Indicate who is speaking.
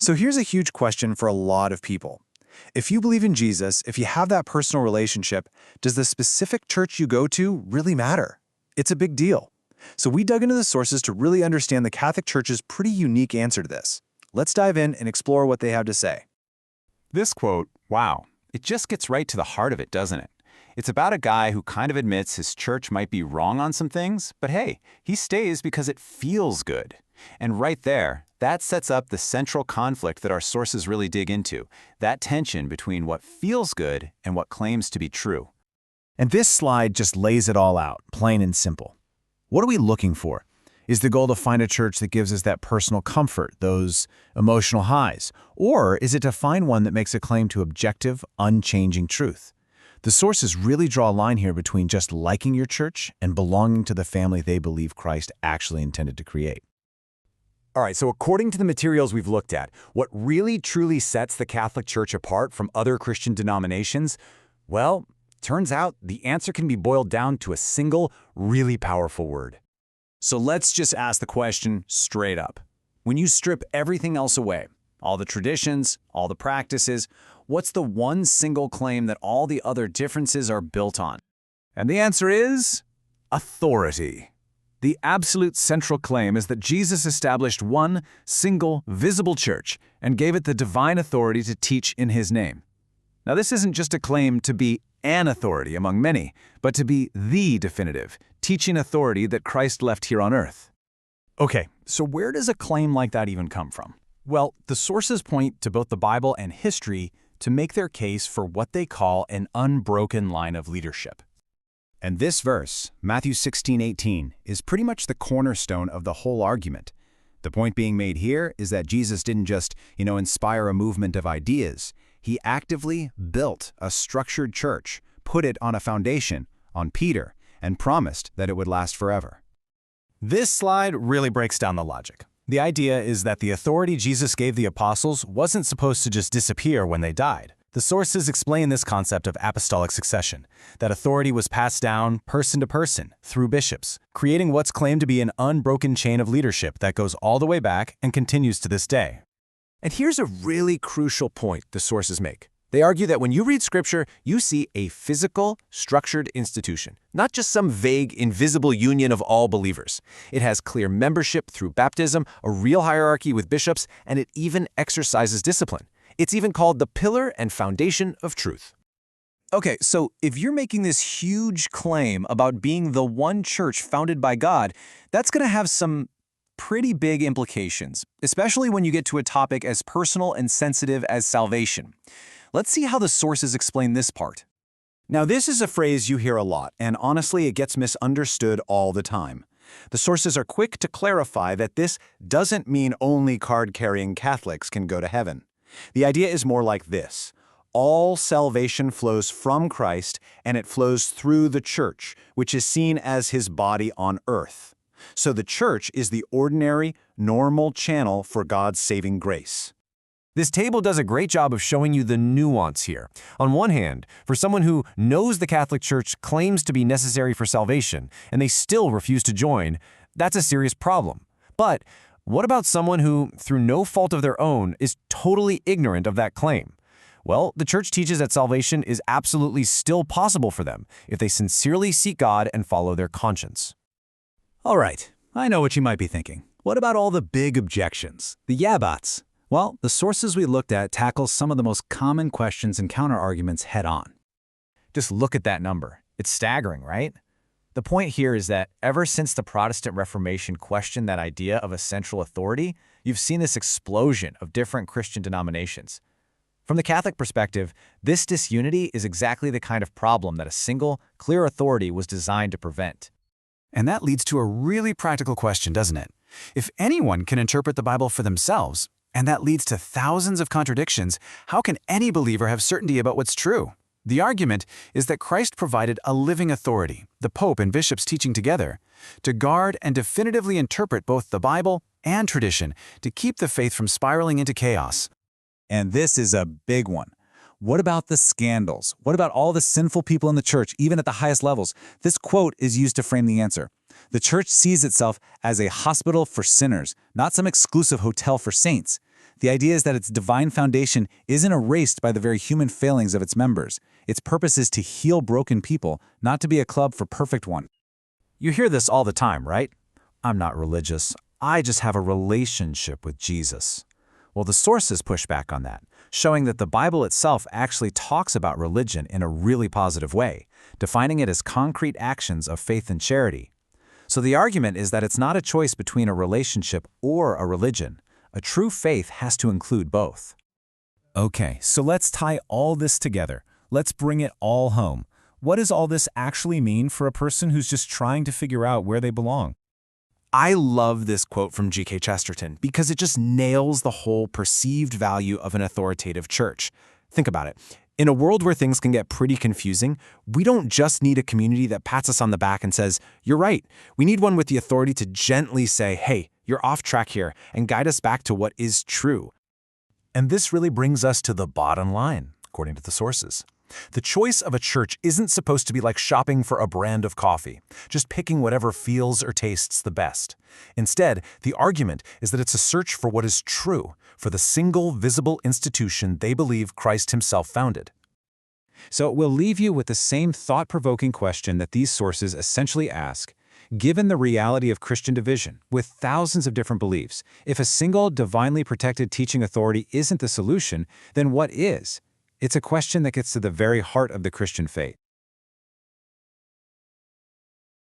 Speaker 1: So here's a huge question for a lot of people. If you believe in Jesus, if you have that personal relationship, does the specific church you go to really matter? It's a big deal. So we dug into the sources to really understand the Catholic Church's pretty unique answer to this. Let's dive in and explore what they have to say.
Speaker 2: This quote, wow, it just gets right to the heart of it, doesn't it? It's about a guy who kind of admits his church might be wrong on some things, but hey, he stays because it feels good. And right there, that sets up the central conflict that our sources really dig into, that tension between what feels good and what claims to be true.
Speaker 1: And this slide just lays it all out, plain and simple. What are we looking for? Is the goal to find a church that gives us that personal comfort, those emotional highs? Or is it to find one that makes a claim to objective, unchanging truth? The sources really draw a line here between just liking your church and belonging to the family they believe Christ actually intended to create.
Speaker 3: All right, so according to the materials we've looked at, what really truly sets the Catholic Church apart from other Christian denominations? Well, turns out the answer can be boiled down to a single, really powerful word.
Speaker 1: So let's just ask the question straight up. When you strip everything else away, all the traditions, all the practices, what's the one single claim that all the other differences are built on?
Speaker 4: And the answer is authority. The absolute central claim is that Jesus established one single, visible church and gave it the divine authority to teach in his name. Now, this isn't just a claim to be an authority among many, but to be the definitive, teaching authority that Christ left here on earth.
Speaker 5: Okay, so where does a claim like that even come from? Well, the sources point to both the Bible and history to make their case for what they call an unbroken line of leadership.
Speaker 6: And this verse, Matthew 16:18, is pretty much the cornerstone of the whole argument. The point being made here is that Jesus didn't just, inspire a movement of ideas. He actively built a structured church, put it on a foundation, on Peter, and promised that it would last forever.
Speaker 5: This slide really breaks down the logic. The idea is that the authority Jesus gave the apostles wasn't supposed to just disappear when they died. The sources explain this concept of apostolic succession, that authority was passed down person to person through bishops, creating what's claimed to be an unbroken chain of leadership that goes all the way back and continues to this day.
Speaker 3: And here's a really crucial point the sources make. They argue that when you read Scripture, you see a physical, structured institution, not just some vague, invisible union of all believers. It has clear membership through baptism, a real hierarchy with bishops, and it even exercises discipline. It's even called the pillar and foundation of truth.
Speaker 1: Okay, so if you're making this huge claim about being the one church founded by God, that's going to have some pretty big implications, especially when you get to a topic as personal and sensitive as salvation. Let's see how the sources explain this part.
Speaker 6: Now, this is a phrase you hear a lot, and honestly, it gets misunderstood all the time. The sources are quick to clarify that this doesn't mean only card-carrying Catholics can go to heaven. The idea is more like this. All salvation flows from Christ, and it flows through the church, which is seen as his body on earth. So the church is the ordinary, normal channel for God's saving grace.
Speaker 3: This table does a great job of showing you the nuance here. On one hand, for someone who knows the Catholic Church claims to be necessary for salvation, and they still refuse to join, that's a serious problem. But what about someone who, through no fault of their own, is totally ignorant of that claim? Well, the Church teaches that salvation is absolutely still possible for them if they sincerely seek God and follow their conscience.
Speaker 4: All right, I know what you might be thinking. What about all the big objections, the yeah-buts? Well, the sources we looked at tackle some of the most common questions and counter-arguments head-on.
Speaker 5: Just look at that number. It's staggering, right? The point here is that ever since the Protestant Reformation questioned that idea of a central authority, you've seen this explosion of different Christian denominations. From the Catholic perspective, this disunity is exactly the kind of problem that a single, clear authority was designed to prevent.
Speaker 4: And that leads to a really practical question, doesn't it? If anyone can interpret the Bible for themselves, and that leads to thousands of contradictions, how can any believer have certainty about what's true? The argument is that Christ provided a living authority, the Pope and bishops teaching together, to guard and definitively interpret both the Bible and tradition to keep the faith from spiraling into chaos.
Speaker 1: And this is a big one. What about the scandals? What about all the sinful people in the church, even at the highest levels? This quote is used to frame the answer. The church sees itself as a hospital for sinners, not some exclusive hotel for saints.
Speaker 4: The idea is that its divine foundation isn't erased by the very human failings of its members. Its purpose is to heal broken people, not to be a club for perfect ones.
Speaker 5: You hear this all the time, right? I'm not religious. I just have a relationship with Jesus. Well, the sources push back on that, showing that the Bible itself actually talks about religion in a really positive way, defining it as concrete actions of faith and charity. So the argument is that it's not a choice between a relationship or a religion. A true faith has to include both.
Speaker 7: Okay, so let's tie all this together. Let's bring it all home. What does all this actually mean for a person who's just trying to figure out where they belong?
Speaker 1: I love this quote from G.K. Chesterton because it just nails the whole perceived value of an authoritative church. Think about it. In a world where things can get pretty confusing, we don't just need a community that pats us on the back and says, "You're right." We need one with the authority to gently say, "Hey, you're off track here," and guide us back to what is true.
Speaker 5: And this really brings us to the bottom line, according to the sources. The choice of a church isn't supposed to be like shopping for a brand of coffee, just picking whatever feels or tastes the best. Instead, the argument is that it's a search for what is true, for the single visible institution they believe Christ himself founded.
Speaker 2: So we'll leave you with the same thought-provoking question that these sources essentially ask. Given the reality of Christian division, with thousands of different beliefs, if a single divinely protected teaching authority isn't the solution, then what is? It's a question that gets to the very heart of the Christian faith.